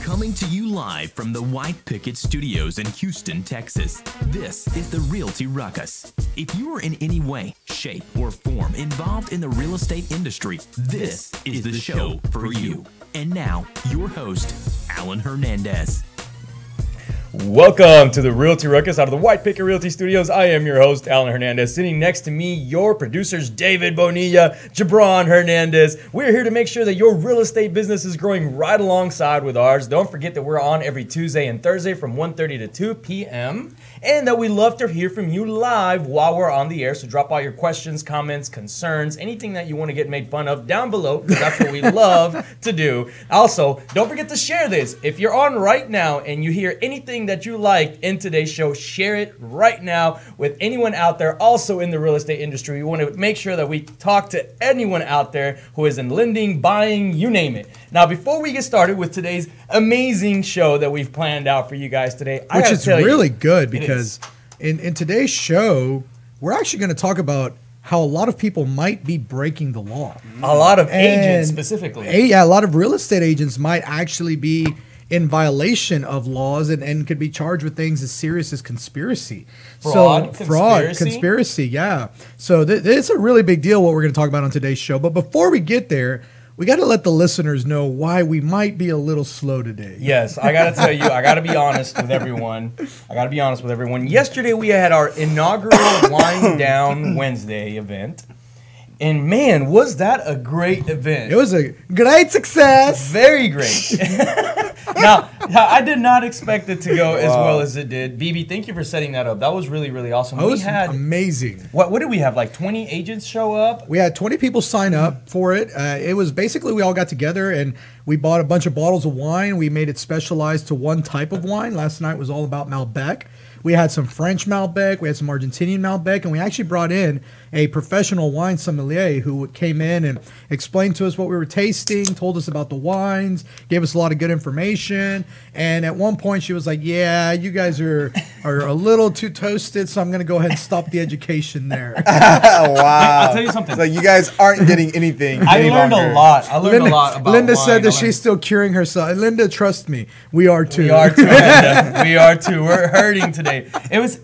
Coming to you live from the White Picket Studios in Houston, Texas, this is the Realty Ruckus. If you are in any way, shape, or form involved in the real estate industry, this is the show for you. And now, your host, Alan Hernandez. Welcome to the Realty Ruckus out of the White Picket Realty Studios. I am your host, Alan Hernandez. Sitting next to me, your producers, David Bonilla, Jabron Hernandez. We're here to make sure that your real estate business is growing right alongside with ours. Don't forget that we're on every Tuesday and Thursday from 1:30 to 2 p.m. and that we love to hear from you live while we're on the air. So drop all your questions, comments, concerns, anything that you want to get made fun of down below, because that's what we love to do. Also, don't forget to share this. If you're on right now and you hear anything that you like in today's show, share it right now with anyone out there also in the real estate industry. We want to make sure that we talk to anyone out there who is in lending, buying, you name it. Now, before we get started with today's amazing show that we've planned out for you guys today, which is really good because in today's show, we're actually going to talk about how a lot of people might be breaking the law. A lot of agents specifically. Yeah, a lot of real estate agents might actually be in violation of laws and could be charged with things as serious as conspiracy. Conspiracy, yeah. So it's a really big deal what we're going to talk about on today's show. But before we get there, we got to let the listeners know why we might be a little slow today. Yes, I got to tell you, I got to be honest with everyone. Yesterday we had our inaugural Wind Down Wednesday event. And man, was that a great event. It was a great success. Very great. Now, I did not expect it to go as well as it did. BB, thank you for setting that up. That was really, really awesome. It was amazing. What did we have, like 20 agents show up? We had 20 people sign up for it. It was basically we all got together and we bought a bunch of bottles of wine. We made it specialized to one type of wine. Last night was all about Malbec. We had some French Malbec, we had some Argentinian Malbec, and we actually brought in a professional wine sommelier who came in and explained to us what we were tasting, told us about the wines, gave us a lot of good information. And at one point she was like, yeah, you guys are a little too toasted, so I'm going to go ahead and stop the education there. Wow. I'll tell you something. So you guys aren't getting anything. I learned a lot. I learned a lot about Linda wine. said that she's still curing herself. Linda, trust me, we are too. We are too, Linda. We are too. We're hurting today. It was,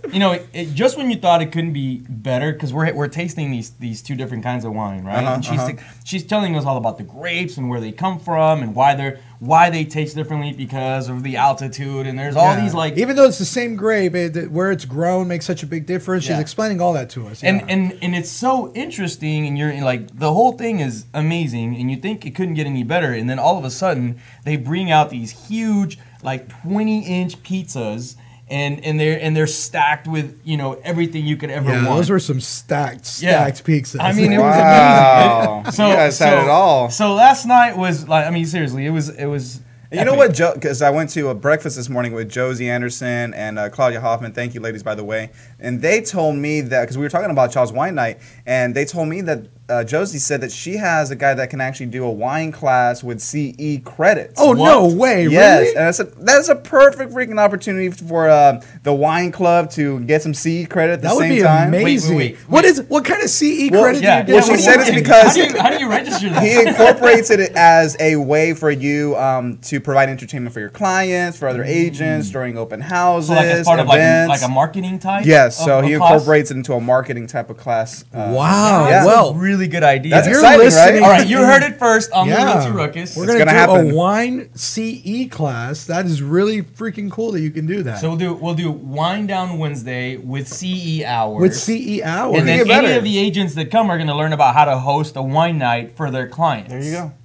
just when you thought it couldn't be better, because we're tasting these two different kinds of wine, right? And she's telling us all about the grapes and where they come from and why they taste differently because of the altitude, and there's all these like, even though it's the same grape, where it's grown makes such a big difference. She's explaining all that to us, and it's so interesting, and you're like, the whole thing is amazing, and you think it couldn't get any better, and then all of a sudden they bring out these huge like 20-inch pizzas. And they're stacked with everything you could ever want. Those were some stacked pizzas. I mean, it was amazing. So you guys had it all. So last night was like, I mean, seriously, it was. You know what, Joe? Because I went to a breakfast this morning with Josie Anderson and Claudia Hoffman. Thank you, ladies, by the way. And they told me that, because we were talking about Charles Wine Night, and they told me that Josie said that she has a guy that can actually do a wine class with CE credits. Oh, what? No way, yes. Really? And I said, that's a perfect freaking opportunity for the wine club to get some CE credit at the same time. That would be amazing. Wait. What kind of CE credit do you get? Well, she said it's because how do you register that? He incorporates it as a way for you to provide entertainment for your clients, for other agents during open houses, so like as part events. of like a marketing type. Yes, so he class? incorporates it into a marketing type of class. Wow, yeah. well, really good idea. That's exciting, right? All right, you heard it first on the Realty Ruckus. We're going to do a wine CE class. That is really freaking cool that you can do that. So we'll do Wind Down Wednesday with CE hours. With CE hours. And then any of the agents that come are going to learn about how to host a wine night for their clients.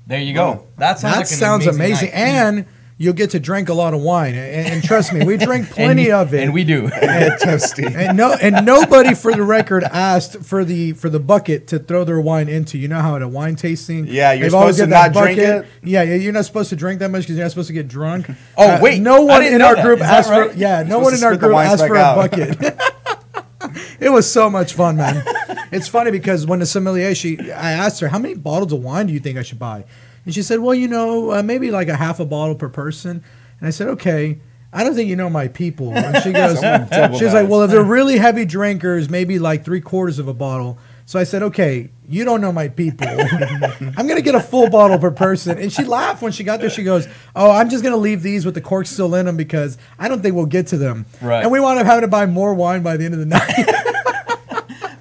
There you go. That sounds amazing. And you'll get to drink a lot of wine, and trust me, we drink plenty of it, and we do. and nobody, for the record, asked for the bucket to throw their wine into. You know how at a wine tasting, you're supposed to not drink it. Yeah, you're not supposed to drink that much because you're not supposed to get drunk. Oh wait, no one in our group asked for. Yeah, no one in our group asked for a bucket. It was so much fun, man. It's funny because when the sommelier, I asked her, how many bottles of wine do you think I should buy? And she said, well, maybe like a half a bottle per person. And I said, okay, I don't think you know my people. And she goes, she's like, well, if they're really heavy drinkers, maybe like 3/4 of a bottle. So I said, okay, You don't know my people. I'm going to get a full bottle per person. And she laughed when she got there. She goes, oh, I'm just going to leave these with the cork still in them because I don't think we'll get to them. Right. And we wound up having to buy more wine by the end of the night.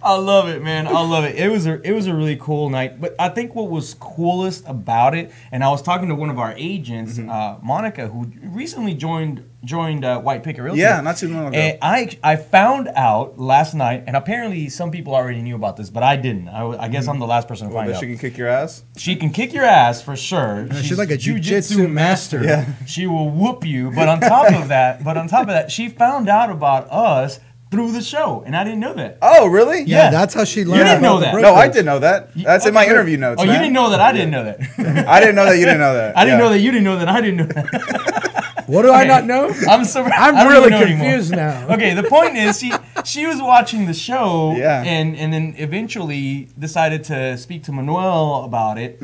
I love it, man. I love it. It was a really cool night. But I think what was coolest about it, and I was talking to one of our agents, Monica, who recently joined White Picket Realty. Yeah, not too long ago. And I found out last night, and apparently some people already knew about this, but I didn't. I guess I'm the last person to find out. She can kick your ass? She can kick your ass for sure. She's like a jiu-jitsu master. Yeah. She will whoop you. But on top of that, she found out about us through the show, and I didn't know that. Oh, really? Yeah, that's how she learned. You didn't know that. No, I did know that. That's in my interview notes. Oh, man. you didn't know that. I didn't know that. I didn't know that. You didn't know that. I didn't know that. You didn't know that. I didn't know that. What do I not know? I'm really confused now. Okay, the point is she was watching the show, Yeah. and then eventually decided to speak to Manuel about it.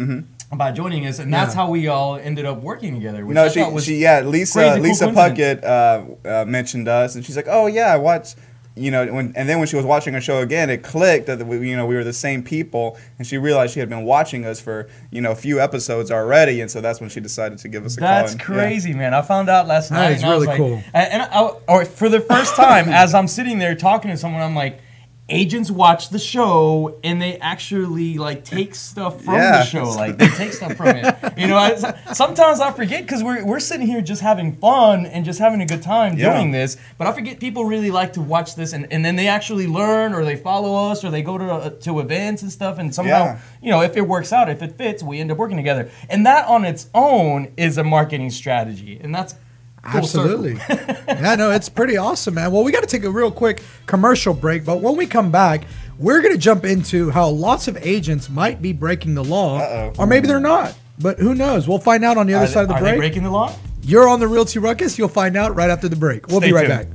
About joining us, and that's how we all ended up working together. Which No, I thought was Lisa cool Puckett mentioned us, and she's like, "Oh yeah, I watched." And then when she was watching our show again, it clicked that we were the same people, and she realized she had been watching us for a few episodes already, and so that's when she decided to give us a call. That's crazy, man. I found out last night. That is really cool. Or for the first time, as I'm sitting there talking to someone, I'm like, agents watch the show and they actually take stuff from the show. They take stuff from it. Sometimes I forget because we're sitting here just having fun and just having a good time doing this. But I forget people really like to watch this and then they actually learn or they follow us or they go to events and stuff. And somehow, if it works out, if it fits, we end up working together. And that on its own is a marketing strategy. And that's absolutely. Yeah, no, it's pretty awesome, man. Well, we got to take a real quick commercial break, but when we come back, we're going to jump into how lots of agents might be breaking the law, or maybe they're not. But who knows? We'll find out on the other side of the break. Are they breaking the law? You're on the Realty Ruckus. You'll find out right after the break. We'll be right back.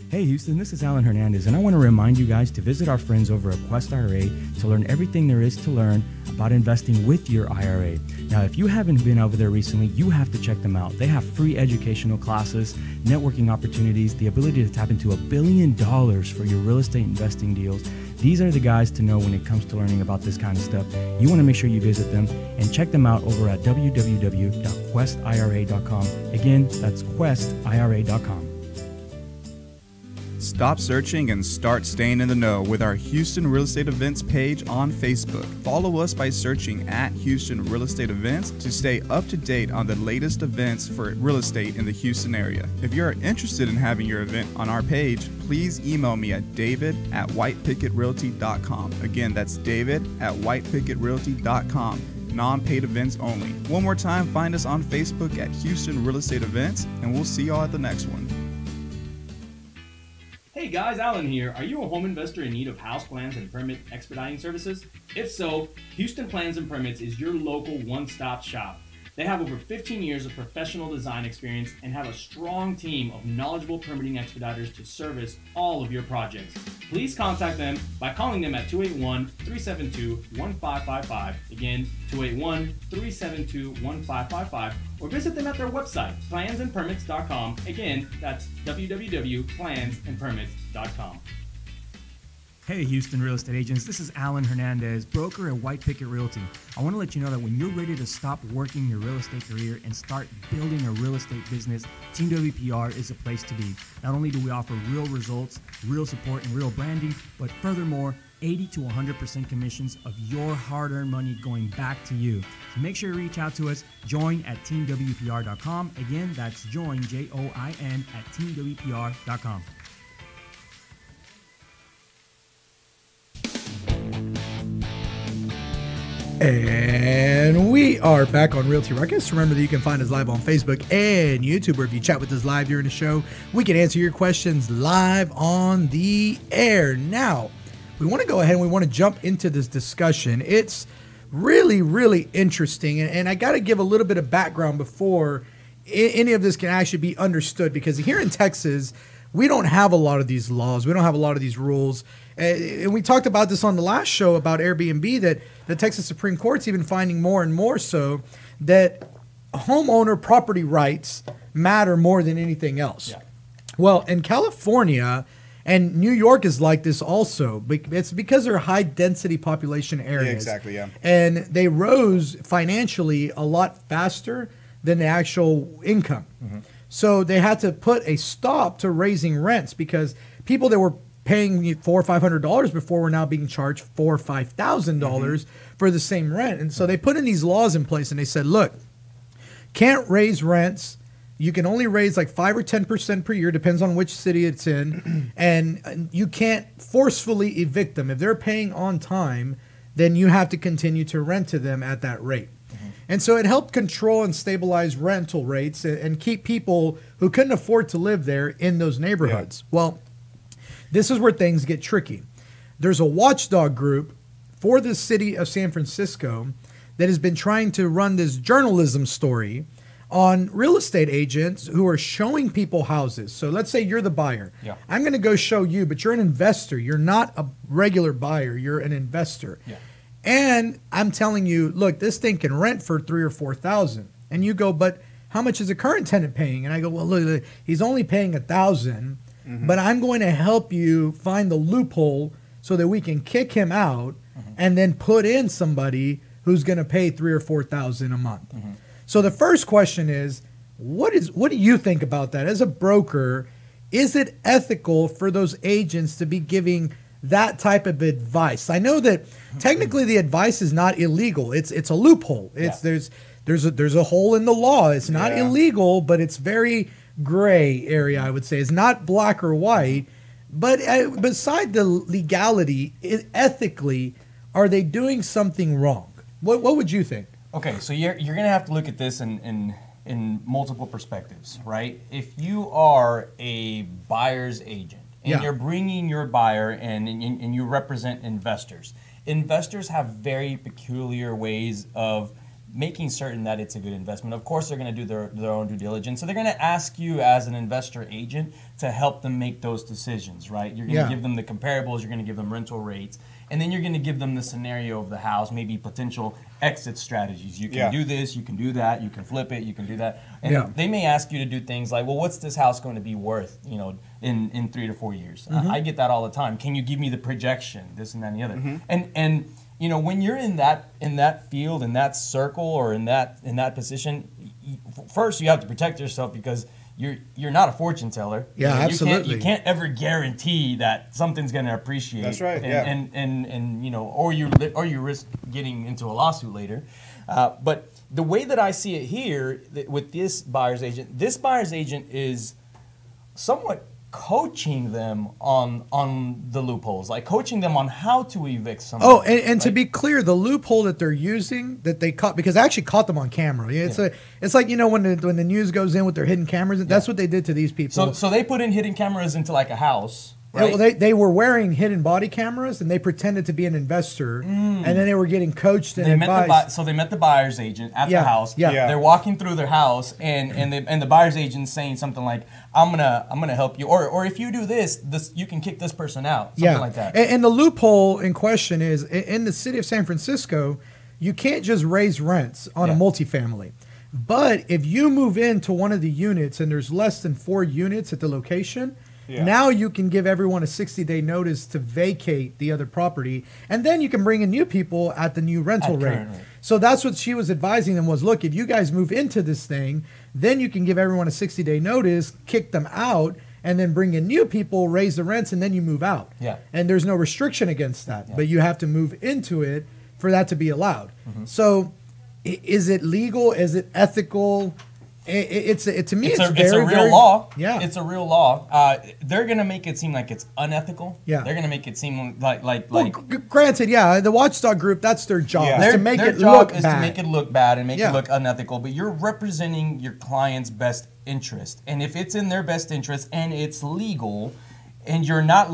Hey Houston, this is Alan Hernandez, and I want to remind you guys to visit our friends over at Quest IRA to learn everything there is to learn about investing with your IRA. Now, if you haven't been over there recently, you have to check them out. They have free educational classes, networking opportunities, the ability to tap into $1 billion for your real estate investing deals. These are the guys to know when it comes to learning about this kind of stuff. You want to make sure you visit them and check them out over at www.questira.com. Again, that's questira.com. Stop searching and start staying in the know with our Houston Real Estate Events page on Facebook. Follow us by searching at Houston Real Estate Events to stay up to date on the latest events for real estate in the Houston area. If you are interested in having your event on our page, please email me at david@whitepicketrealty.com. Again, that's david@whitepicketrealty.com. Non-paid events only. One more time, find us on Facebook at Houston Real Estate Events, and we'll see y'all at the next one. Hey guys, Alan here. Are you a home investor in need of house plans and permit expediting services? If so, Houston Plans and Permits is your local one-stop shop. They have over 15 years of professional design experience and have a strong team of knowledgeable permitting expediters to service all of your projects. Please contact them by calling them at 281-372-1555. Again, 281-372-1555. Or visit them at their website, plansandpermits.com. Again, that's www.plansandpermits.com. Hey Houston real estate agents, this is Alan Hernandez, broker at White Picket Realty. I want to let you know that when you're ready to stop working your real estate career and start building a real estate business, Team WPR is a place to be. Not only do we offer real results, real support, and real branding, but furthermore, 80 to 100% commissions of your hard-earned money going back to you. So make sure you reach out to us. Join at teamwpr.com. Again, that's join, Join, at teamwpr.com. And we are back on Realty Ruckus. Remember that you can find us live on Facebook and YouTube, or if you chat with us live during the show, we can answer your questions live on the air. Now, we want to go ahead and we want to jump into this discussion. It's really, really interesting, and I got to give a little bit of background before any of this can actually be understood, because here in Texas, we don't have a lot of these laws. We don't have a lot of these rules. And we talked about this on the last show about Airbnb, that the Texas Supreme Court's even finding more and more so that homeowner property rights matter more than anything else. Yeah. Well, in California and New York is like this also. It's because they're high density population areas. Yeah, exactly, yeah. And they rose financially a lot faster than the actual income. So they had to put a stop to raising rents because people that were paying $400 or $500 before were now being charged $4,000 or $5,000 for the same rent. And so they put in these laws in place and they said, look, can't raise rents. You can only raise like 5 or 10% per year, depends on which city it's in. And you can't forcefully evict them. If they're paying on time, then you have to continue to rent to them at that rate. And so it helped control and stabilize rental rates and keep people who couldn't afford to live there in those neighborhoods. Yeah. Well, this is where things get tricky. There's a watchdog group for the city of San Francisco that has been trying to run this journalism story on real estate agents who are showing people houses. So let's say you're the buyer. Yeah. I'm going to go show you, but you're an investor. You're not a regular buyer. You're an investor. Yeah. And I'm telling you, look, this thing can rent for $3,000 or $4,000. And you go, but how much is the current tenant paying? And I go, well, look, he's only paying $1,000, but I'm going to help you find the loophole so that we can kick him out and then put in somebody who's going to pay $3,000 or $4,000 a month. So the first question is, what do you think about that? As a broker, is it ethical for those agents to be giving that type of advice? I know that technically the advice is not illegal. It's a loophole. There's a hole in the law. It's not illegal, but it's very gray area, I would say. It's not black or white. But beside the legality, ethically, are they doing something wrong? What would you think? Okay, so you're going to have to look at this in multiple perspectives, right? If you are a buyer's agent, and you're bringing your buyer in and you represent investors. Investors have very peculiar ways of making certain that it's a good investment. Of course, they're going to do their own due diligence. So they're going to ask you as an investor agent to help them make those decisions, right? You're going to give them the comparables. You're going to give them rental rates. And then you're going to give them the scenario of the house, maybe potential exit strategies. You can do this, you can do that, you can flip it, you can do that. And they may ask you to do things like, well, what's this house going to be worth, in 3 to 4 years? I get that all the time. Can you give me the projection, this and that and the other? And when you're in that field, in that circle, or in that position, first you have to protect yourself because you're not a fortune teller. Yeah, absolutely. You can't ever guarantee that something's going to appreciate. That's right. And or you risk getting into a lawsuit later. But the way that I see it here with this buyer's agent is somewhat coaching them on the loopholes, like coaching them on how to evict somebody. Oh, and to be clear, the loophole that they're using, that they caught, because I actually caught them on camera. It's like when the news goes in with their hidden cameras. That's what they did to these people. So they put in hidden cameras into like a house. Right? Well, they were wearing hidden body cameras, and they pretended to be an investor, and then they were getting coached and advised. So they met the buyer's agent at the house. Yeah. They're walking through their house, and the buyer's agent's saying something like, "I'm gonna help you," or if you do this, you can kick this person out. Something like that. And the loophole in question is in the city of San Francisco, you can't just raise rents on a multifamily. But if you move into one of the units and there's less than 4 units at the location, now you can give everyone a 60-day notice to vacate the other property, and then you can bring in new people at the new rental rate. So that's what she was advising them was, look, if you guys move into this thing, then you can give everyone a 60-day notice, kick them out, and then bring in new people, raise the rents, and then you move out. And there's no restriction against that, but you have to move into it for that to be allowed. So is it legal? Is it ethical? It's a real law. Yeah, it's a real law. They're gonna make it seem like it's unethical. Yeah, they're gonna make it seem like. Granted, the watchdog group, that's their job. Their to make their it job look is bad. to make it look bad and make it look unethical. But you're representing your client's best interest, and if it's in their best interest and it's legal, and you're not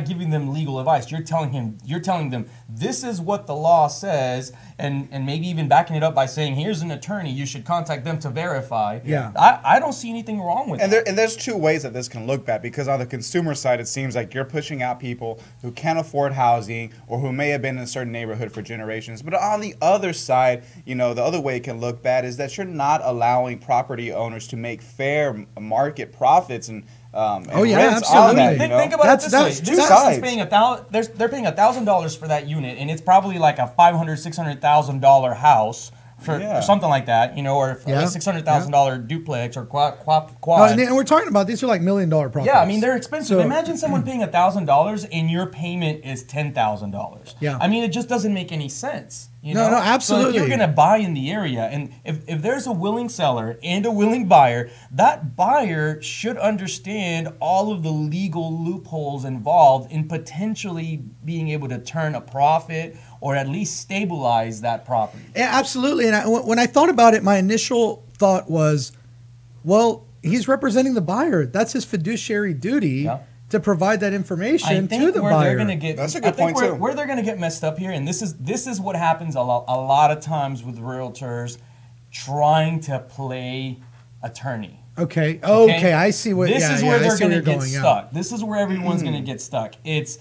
giving them legal advice. You're telling them this is what the law says, and maybe even backing it up by saying, here's an attorney, you should contact them to verify. I don't see anything wrong with that. And there's 2 ways that this can look bad, because on the consumer side, it seems like you're pushing out people who can't afford housing or who may have been in a certain neighborhood for generations. But on the other side, the other way it can look bad is that you're not allowing property owners to make fair market profits and and Oh, yeah, rents absolutely. on that. You Think, know? think about That's- it this way. that's- This that's- person's paying they're paying $1,000 for that unit, and it's probably like a $500,000-$600,000 house or something like that, you know, or a $600,000 duplex or quad. No, and we're talking about these are like $1 million properties. Yeah, I mean they're expensive. So- Imagine someone paying $1,000 and your payment is $10,000. Yeah. I mean it just doesn't make any sense. You No, know? no, absolutely. So if you're gonna buy in the area, and if there's a willing seller and a willing buyer, that buyer should understand all of the legal loopholes involved in potentially being able to turn a profit or at least stabilize that property. Yeah, absolutely. And when I thought about it, my initial thought was, well, he's representing the buyer. That's his fiduciary duty to provide that information to the where buyer. they're gonna get, That's a good point, where, too. Where they're going to get messed up here, and this is what happens a lot of times with realtors trying to play attorney. Okay, I see what. This is where I they're see where going to you're get going, yeah. stuck. This is where everyone's going to get stuck. It's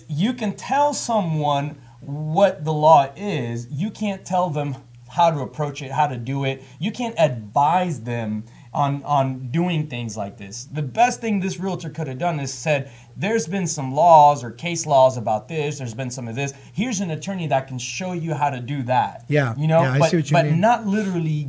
you can tell someone what the law is. You can't tell them how to approach it, how to do it. You can't advise them on doing things like this. The best thing this realtor could have done is said, there's been some laws or case laws about this, there's been some of this. Here's an attorney that can show you how to do that. Yeah. You know, Yeah, I see what you but mean. not literally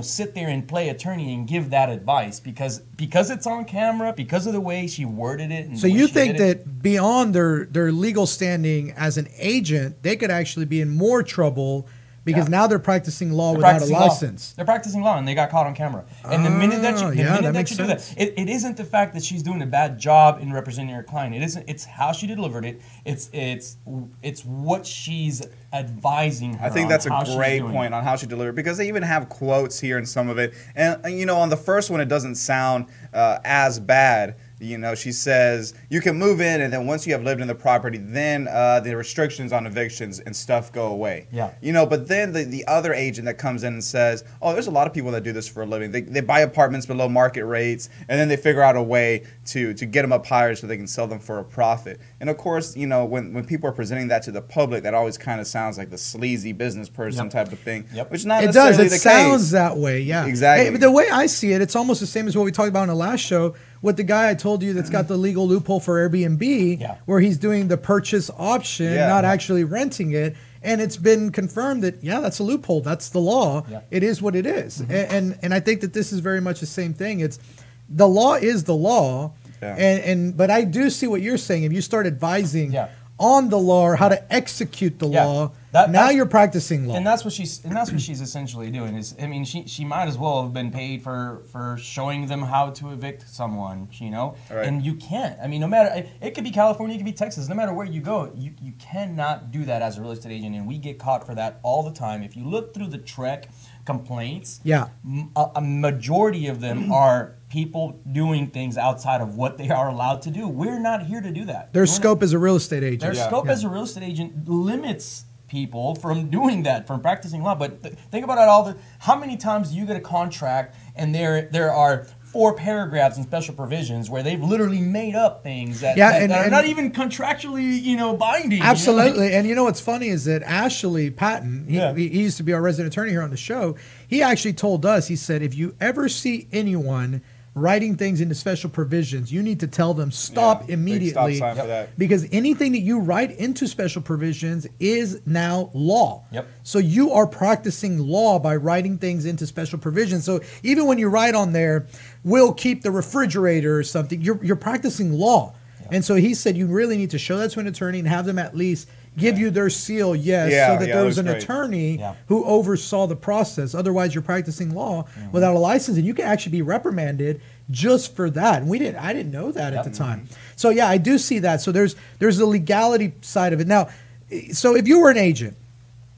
sit there and play attorney and give that advice because it's on camera, because of the way she worded it. And So the way you she think did it. that beyond their legal standing as an agent, they could actually be in more trouble because now they're practicing law They're without practicing a law. license. They're practicing law, and they got caught on camera. And the minute that you, that makes do that, sense. it isn't the fact that she's doing a bad job in representing her client. It isn't. It's how she delivered it. It's what she's advising her. I think on that's how a she's great doing point it. on how she delivered, because they even have quotes here in some of it. And you know, on the first one, it doesn't sound as bad. You know, she says you can move in, and then once you have lived in the property, then the restrictions on evictions and stuff go away. Yeah. You know, but then the other agent that comes in and says, oh, there's a lot of people that do this for a living. They buy apartments below market rates, and then they figure out a way to get them up higher so they can sell them for a profit. And of course, you know, when people are presenting that to the public, that always kind of sounds like the sleazy business person type of thing, which is not It necessarily does. the It sounds case. that way. Yeah. Exactly. Hey, but the way I see it, it's almost the same as what we talked about in the last show with the guy I told you that's got the legal loophole for Airbnb, where he's doing the purchase option, not actually renting it. And it's been confirmed that, that's a loophole. That's the law. Yeah. It is what it is. And I think that this is very much the same thing. It's the law is the law. Yeah. But I do see what you're saying. If you start advising on the law or how to execute the law, now you're practicing law. And that's what she's essentially doing. Is I mean, she might as well have been paid for showing them how to evict someone, you know. Right. And you can't. I mean, no matter, it could be California, it could be Texas. No matter where you go, you cannot do that as a real estate agent, and we get caught for that all the time. If you look through the Trek complaints, a majority of them are people doing things outside of what they are allowed to do. We're not here to do that. Their scope as a real estate agent. Their scope as a real estate agent limits people from doing that, from practicing law. But think about it how many times do you get a contract and there are 4 paragraphs and special provisions where they've literally made up things that are not even contractually, binding. Absolutely. And you know what's funny is that Ashley Patton, he used to be our resident attorney here on the show. He actually told us, he said, if you ever see anyone writing things into special provisions, you need to tell them stop immediately. Big stop sign for that. Because anything that you write into special provisions is now law. Yep. So you are practicing law by writing things into special provisions. So even when you write on there, we'll keep the refrigerator or something, you're practicing law. Yeah. And so he said you really need to show that to an attorney and have them at least give you their seal, so that there was an attorney who oversaw the process. Otherwise, you're practicing law without a license, and you can actually be reprimanded just for that. And I didn't know that at the time. So I do see that. So there's the legality side of it. Now, so if you were an agent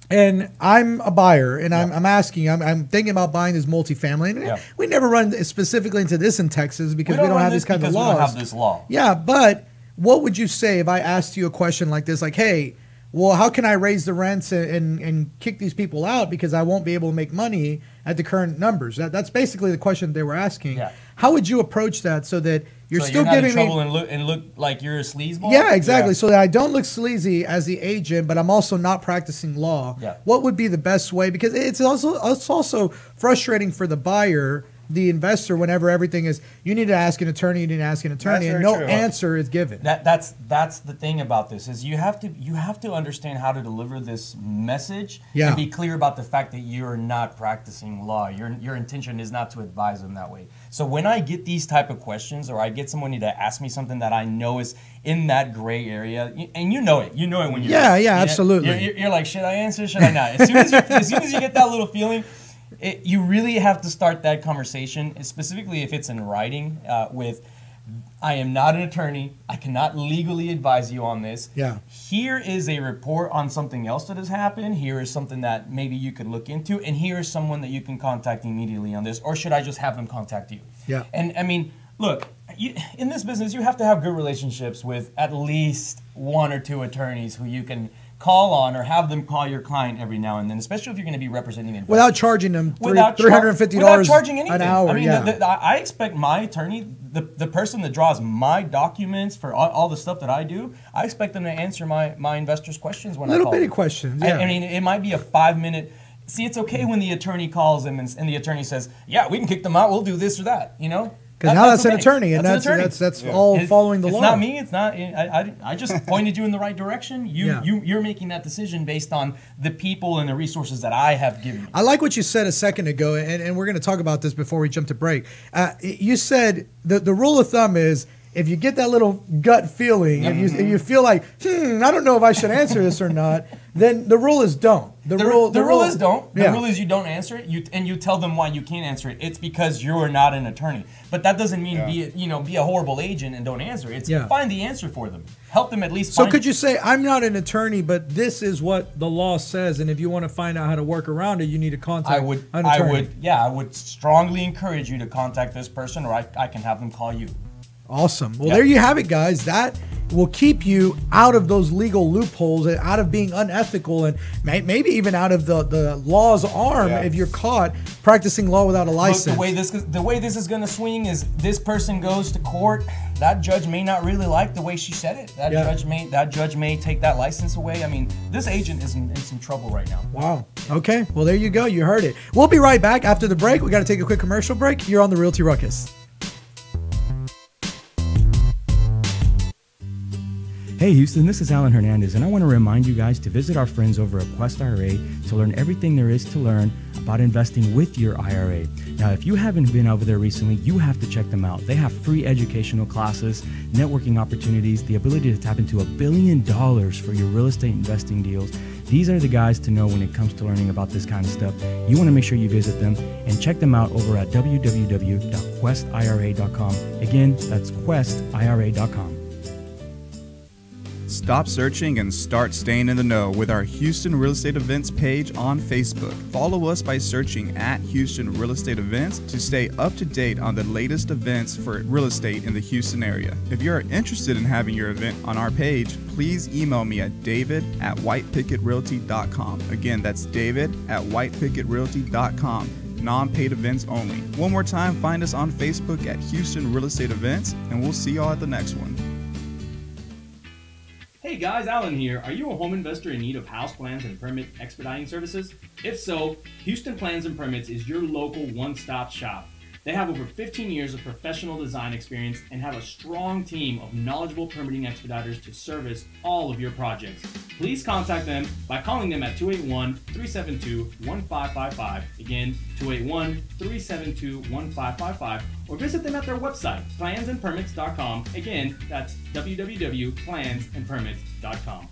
and I'm a buyer and I'm asking, I'm thinking about buying this multifamily, and we never run specifically into this in Texas because we don't have this kind of laws. We don't have this law. Yeah, but what would you say if I asked you a question like this, like, hey, well, how can I raise the rents and kick these people out because I won't be able to make money at the current numbers? That's basically the question they were asking. Yeah. How would you approach that so that you're still giving me trouble and look like you're a sleazeball? Yeah, exactly. So that I don't look sleazy as the agent, but I'm also not practicing law. Yeah. What would be the best way? Because it's also frustrating for the buyer the investor whenever everything is, you need to ask an attorney, you need to ask an attorney, and no answer is given. That's the thing about this is you have to understand how to deliver this message and be clear about the fact that you're not practicing law. Your intention is not to advise them that way. So when I get these type of questions, or I get somebody to ask me something that I know is in that gray area, and you know it when you're absolutely. You're like, should I answer? Should I not? As soon as you get that little feeling, you really have to start that conversation, specifically if it's in writing, with, I am not an attorney. I cannot legally advise you on this. Yeah. Here is a report on something else that has happened. Here is something that maybe you could look into, and here is someone that you can contact immediately on this, or should I just have them contact you? Yeah. And I mean, look, in this business, you have to have good relationships with at least one or two attorneys who you can call on, or have them call your client every now and then, especially if you're going to be representing investors. Without charging them $350 without charging anything. an hour. I mean, I expect my attorney, the person that draws my documents for all the stuff that I do, I expect them to answer my investors' questions when I call them. Little bitty questions, yeah. I mean, it might be a 5-minute. See, it's okay when the attorney calls them and the attorney says, yeah, we can kick them out, we'll do this or that, you know? Because now that's okay. an attorney, and that's all following the law. It's not me. It's not. I just pointed you in the right direction. You're making that decision based on the people and the resources that I have given you. I like what you said a second ago, and we're going to talk about this before we jump to break. You said the rule of thumb is, if you get that little gut feeling, if you feel like, I don't know if I should answer this or not, then the rule is don't. The rule is don't. The rule is you don't answer it. You tell them why you can't answer it. It's because you are not an attorney. But that doesn't mean be a horrible agent and don't answer it. It's find the answer for them. Help them at least. So could you say, I'm not an attorney, but this is what the law says, and if you want to find out how to work around it, you need to contact an attorney. I would strongly encourage you to contact this person, or I can have them call you. Awesome. Well, there you have it, guys. That will keep you out of those legal loopholes, and out of being unethical, and maybe even out of the law's arm if you're caught practicing law without a license. Look, the way this is going to swing is this person goes to court. That judge may not really like the way she said it. That judge may take that license away. I mean, this agent is in some trouble right now. Wow. Okay. Well, there you go. You heard it. We'll be right back after the break. We got to take a quick commercial break. You're on the Realty Ruckus. Hey Houston, this is Alan Hernandez, and I want to remind you guys to visit our friends over at Quest IRA to learn everything there is to learn about investing with your IRA. Now, if you haven't been over there recently, you have to check them out. They have free educational classes, networking opportunities, the ability to tap into $1 billion for your real estate investing deals. These are the guys to know when it comes to learning about this kind of stuff. You want to make sure you visit them and check them out over at www.questira.com. Again, that's questira.com. Stop searching and start staying in the know with our Houston Real Estate Events page on Facebook. Follow us by searching at Houston Real Estate Events to stay up to date on the latest events for real estate in the Houston area. If you are interested in having your event on our page, please email me at david@whitepicketrealty.com. Again, that's david@whitepicketrealty.com. Non-paid events only. One more time, find us on Facebook at Houston Real Estate Events, and we'll see y'all at the next one. Hey guys, Alan here. Are you a home investor in need of house plans and permit expediting services? If so, Houston Plans and Permits is your local one-stop shop. They have over 15 years of professional design experience and have a strong team of knowledgeable permitting expediters to service all of your projects. Please contact them by calling them at 281-372-1555. Again, 281-372-1555. Or visit them at their website, plansandpermits.com. Again, that's www.plansandpermits.com.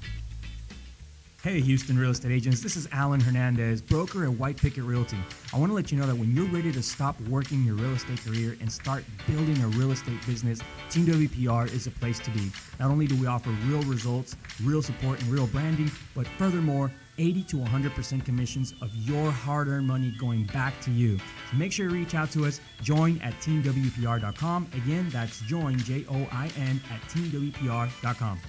Hey Houston real estate agents, this is Alan Hernandez, broker at White Picket Realty. I want to let you know that when you're ready to stop working your real estate career and start building a real estate business, Team WPR is a place to be. Not only do we offer real results, real support, and real branding, but furthermore, 80 to 100% commissions of your hard-earned money going back to you. So make sure you reach out to us. Join at teamwpr.com. Again, that's join, Join, at teamwpr.com.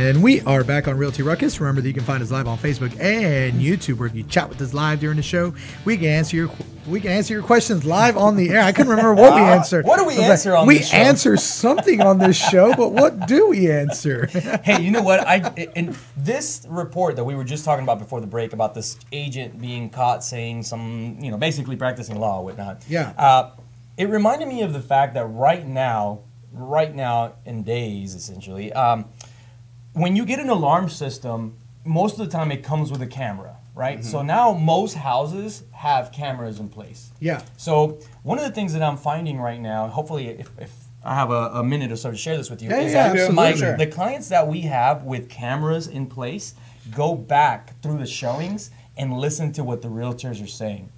And we are back on Realty Ruckus. Remember that you can find us live on Facebook and YouTube, where if you chat with us live during the show, we can answer your questions live on the air. I couldn't remember what we answered. What do we answer on this show? We answer something on this show, but what do we answer? Hey, you know what? In this report that we were just talking about before the break about this agent being caught saying some, basically practicing law or whatnot. Yeah. It reminded me of the fact that right now in days, essentially, when you get an alarm system, most of the time it comes with a camera, right? So now most houses have cameras in place. Yeah. So one of the things that I'm finding right now, hopefully if I have a minute or so to share this with you, is that absolutely. the clients that we have with cameras in place go back through the showings and listen to what the realtors are saying.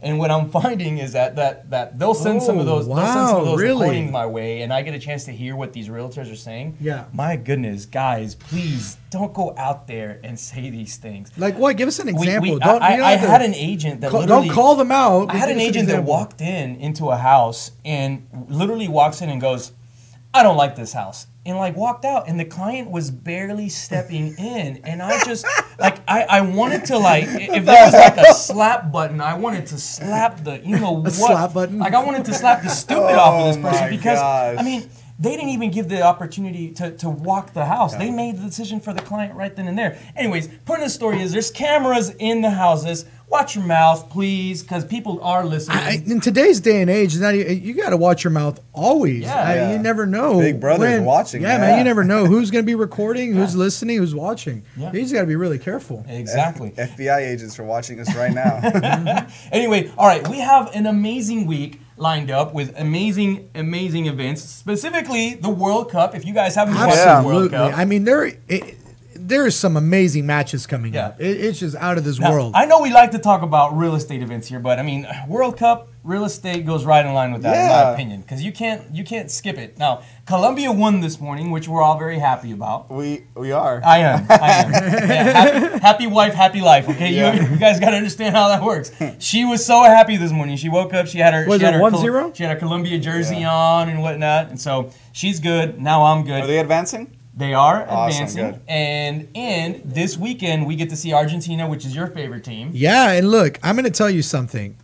And what I'm finding is that they'll send some of those recordings my way, and I get a chance to hear what these realtors are saying. Yeah. My goodness, guys, please don't go out there and say these things. Like what? Give us an example. I had an agent that literally... Don't call them out. I had an agent that walked into a house and literally walks in and goes, I don't like this house. And walked out, and the client was barely stepping in, and I just I wanted to if there was a slap button, I wanted to slap the slap button. I wanted to slap the stupid off of this person because they didn't even give the opportunity to walk the house. They made the decision for the client right then and there. Anyways, point of the story is there's cameras in the houses. Watch your mouth, please, because people are listening. In today's day and age, you got to watch your mouth always. Yeah. You never know. Big Brother's watching. Yeah, man, you never know who's going to be recording, who's listening, who's watching. Yeah. You just got to be really careful. Exactly. FBI agents are watching us right now. Anyway, all right, we have an amazing week lined up with amazing events, specifically the World Cup. If you guys haven't watched the World Cup. I mean, there's some amazing matches coming up. It's just out of this world. I know we like to talk about real estate events here, but I mean, World Cup, real estate goes right in line with that, in my opinion, because you can't skip it. Now, Colombia won this morning, which we're all very happy about. We are. I am. Yeah, happy wife, happy life. Okay, you guys got to understand how that works. She was so happy this morning. She woke up. She had her. Was it 1-0? She had a Colombia jersey on and whatnot, and so she's good. Now I'm good. Are they advancing? They are Awesome, advancing, good. and this weekend we get to see Argentina, which is your favorite team. Yeah, and look, I'm going to tell you something.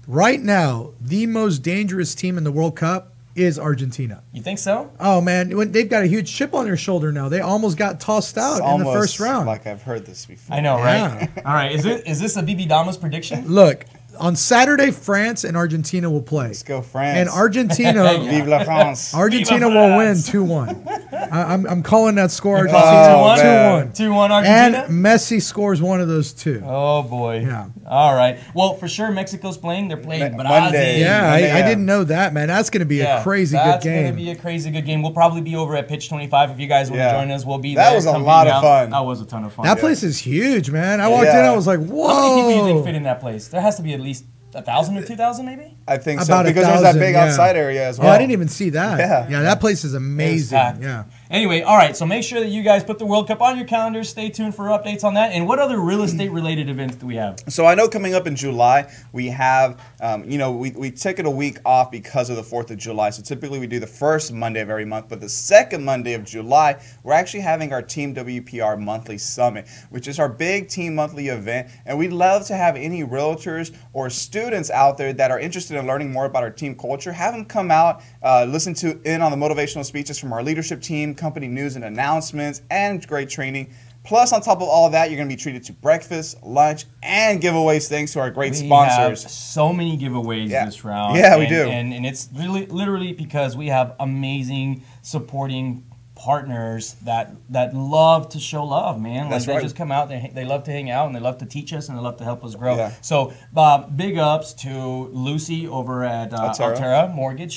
Right now, the most dangerous team in the World Cup is Argentina. You think so? Oh, man, they've got a huge chip on their shoulder now. They almost got tossed out in the first round. Like I've heard this before. I know, right? All right, is this a BB Dama's prediction? Look, on Saturday, France and Argentina will play. Let's go, France. And Argentina, Vive la France. Argentina Vive la will win France. 2-1. I'm calling that score. You're calling Argentina 2-1? 2-1. 2-1 And Argentina? Messi scores one of those two. Oh, boy. Yeah. All right. Well, for sure, Mexico's playing. They're playing Brazil. Monday. Yeah, I didn't know that, man. That's going to be a crazy good game. That's going to be a crazy good game. We'll probably be over at Pitch 25. If you guys want to join us, we'll be there. That was a Come lot hang of out. fun. That was a ton of fun. That place is huge, man. I walked in, I was like, whoa. How many people do you think fit in that place? There has to be at least 1,000 or 2,000 maybe? I think so. About Because there's that 1,000, big outside area as well. Oh, I didn't even see that. Yeah. That place is amazing. Yeah. Anyway, all right, so make sure that you guys put the World Cup on your calendars. Stay tuned for updates on that. And what other real estate related events do we have? So I know coming up in July, we have, we took it a week off because of the 4th of July. So typically we do the first Monday of every month, but the second Monday of July, we're actually having our Team WPR Monthly Summit, which is our big team monthly event. And we'd love to have any realtors or students out there that are interested in learning more about our team culture, have them come out, listen in on the motivational speeches from our leadership team, company news and announcements, and great training. Plus, on top of all that, you're going to be treated to breakfast, lunch, and giveaways thanks to our great sponsors. We have so many giveaways this round. Yeah, we do. And it's really literally because we have amazing supporting partners that love to show love, man. That's they right. just come out, they love to hang out, and they love to teach us, and they love to help us grow. Yeah. So big ups to Lucy over at Altera Mortgage.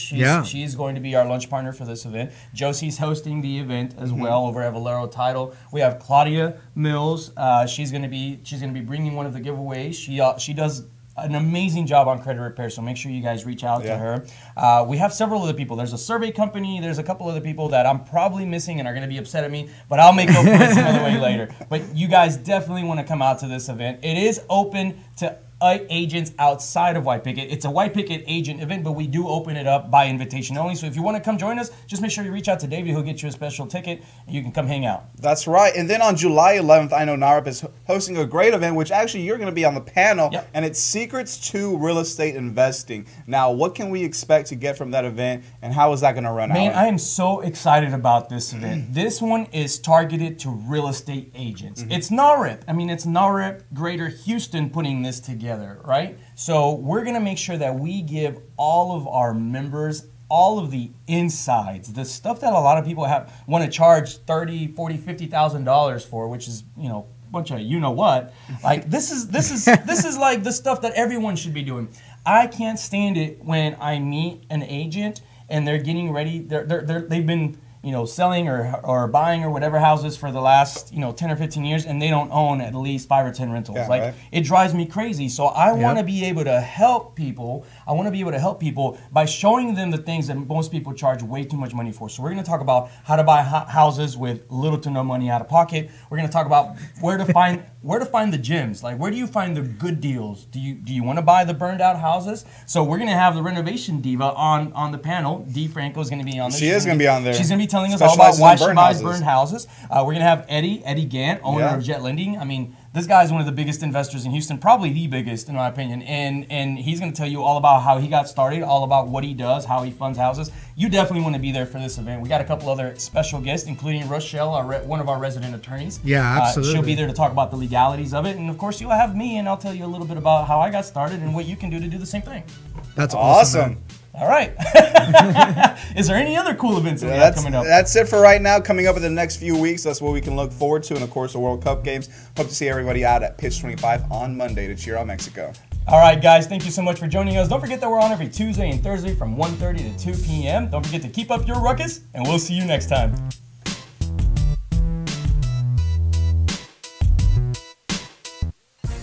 She's going to be our lunch partner for this event. Josie's hosting the event as well over at Valero Title. We have Claudia Mills. She's going to be bringing one of the giveaways. She does an amazing job on credit repair, so make sure you guys reach out to her. We have several other people. There's a survey company. There's a couple other people that I'm probably missing and are going to be upset at me, but I'll make up for it some other way later. But you guys definitely want to come out to this event. It is open to agents outside of White Picket. It's a White Picket agent event, but we do open it up by invitation only. So if you want to come join us, just make sure you reach out to David. He'll get you a special ticket, and you can come hang out. That's right. And then on July 11th, I know NARP is hosting a great event, which actually you're going to be on the panel, and it's Secrets to Real Estate Investing. Now, what can we expect to get from that event, and how is that going to run out? Man, I am so excited about this event. This one is targeted to real estate agents. It's NARP. I mean, it's NARP Greater Houston putting this together, right? So we're going to make sure that we give all of our members all of the insides, the stuff that a lot of people want to charge $30,000, $40,000, $50,000 for, which is, you know, a bunch of you know what. Like this is like the stuff that everyone should be doing. I can't stand it when I meet an agent and they're getting ready. They've been, you know, selling or buying or whatever houses for the last, you know, 10 or 15 years, and they don't own at least 5 or 10 rentals. It drives me crazy. So I want to be able to help people. I want to be able to help people by showing them the things that most people charge way too much money for. So we're going to talk about how to buy houses with little to no money out of pocket. We're going to talk about where to find the gems. Like, where do you find the good deals? Do you want to buy the burned out houses? So we're going to have the renovation diva on the panel. Dee Franco is going to be on there. She is going to be on there. She's going to be telling us all about why she buys burned houses. We're going to have Eddie Gant, owner of Jet Lending. I mean, this guy is one of the biggest investors in Houston, probably the biggest in my opinion. And he's going to tell you all about how he got started, all about what he does, how he funds houses. You definitely want to be there for this event. We got a couple other special guests, including Rochelle, one of our resident attorneys. Yeah, absolutely. She'll be there to talk about the legalities of it. And of course, you'll have me, and I'll tell you a little bit about how I got started and what you can do to do the same thing. That's awesome. All right. Is there any other cool events that we have coming up? That's it for right now. Coming up in the next few weeks, that's what we can look forward to. And, of course, the World Cup games. Hope to see everybody out at Pitch 25 on Monday to cheer on Mexico. All right, guys. Thank you so much for joining us. Don't forget that we're on every Tuesday and Thursday from 1:30 to 2 p.m. Don't forget to keep up your ruckus, and we'll see you next time.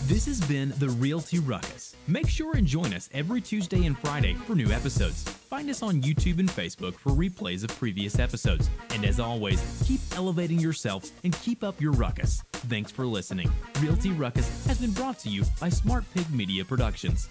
This has been the Realty Ruckus. Make sure and join us every Tuesday and Friday for new episodes. Find us on YouTube and Facebook for replays of previous episodes. And as always, keep elevating yourself and keep up your ruckus. Thanks for listening. Realty Ruckus has been brought to you by Smart Pig Media Productions.